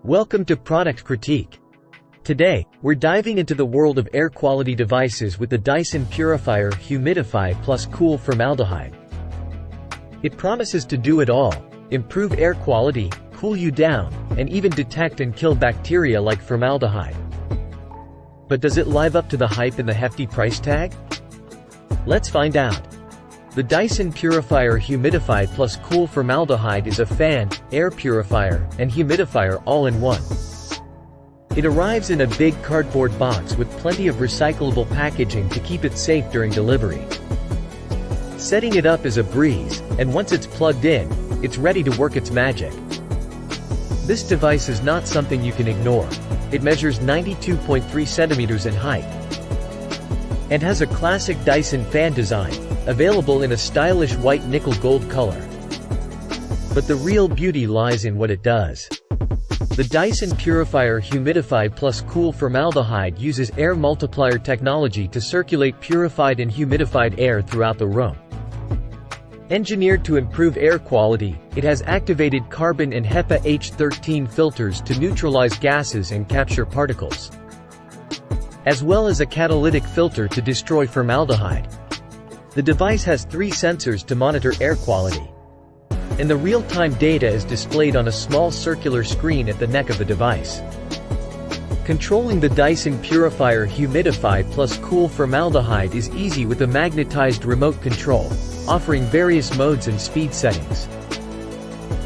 Welcome to Product Critique. Today, we're diving into the world of air quality devices with the Dyson Purifier Humidify+Cool Formaldehyde. It promises to do it all: improve air quality, cool you down, and even detect and kill bacteria like formaldehyde. But does it live up to the hype and the hefty price tag? Let's find out. The Dyson Purifier Humidify+Cool Formaldehyde is a fan, air purifier, and humidifier all in one. It arrives in a big cardboard box with plenty of recyclable packaging to keep it safe during delivery. Setting it up is a breeze, and once it's plugged in, it's ready to work its magic. This device is not something you can ignore. It measures 92.3 centimeters in height and has a classic Dyson fan design, available in a stylish white nickel gold color. But the real beauty lies in what it does. The Dyson Purifier Humidify+Cool Formaldehyde uses air multiplier technology to circulate purified and humidified air throughout the room. Engineered to improve air quality, it has activated carbon and HEPA H13 filters to neutralize gases and capture particles, as well as a catalytic filter to destroy formaldehyde. The device has 3 sensors to monitor air quality, and the real-time data is displayed on a small circular screen at the neck of the device. Controlling the Dyson Purifier Humidify+Cool Formaldehyde is easy with a magnetized remote control, offering various modes and speed settings.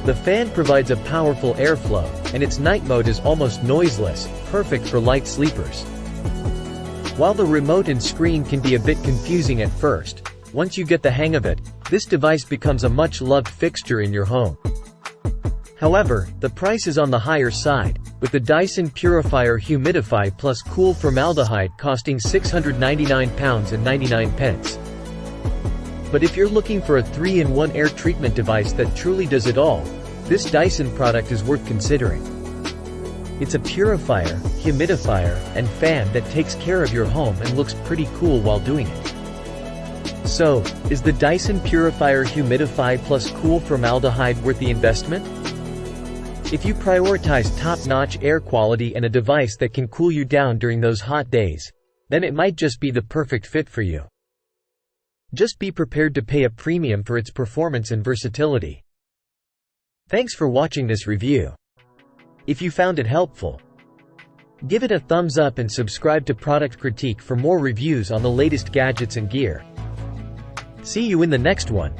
The fan provides a powerful airflow, and its night mode is almost noiseless, perfect for light sleepers. While the remote and screen can be a bit confusing at first, once you get the hang of it, this device becomes a much-loved fixture in your home. However, the price is on the higher side, with the Dyson Purifier Humidify+Cool Formaldehyde costing £699.99. But if you're looking for a 3-in-1 air treatment device that truly does it all, this Dyson product is worth considering. It's a purifier, humidifier, and fan that takes care of your home and looks pretty cool while doing it. So, is the Dyson Purifier Humidify+Cool Formaldehyde worth the investment? If you prioritize top-notch air quality and a device that can cool you down during those hot days, then it might just be the perfect fit for you. Just be prepared to pay a premium for its performance and versatility. Thanks for watching this review. If you found it helpful, give it a thumbs up and subscribe to Product Critique for more reviews on the latest gadgets and gear. See you in the next one.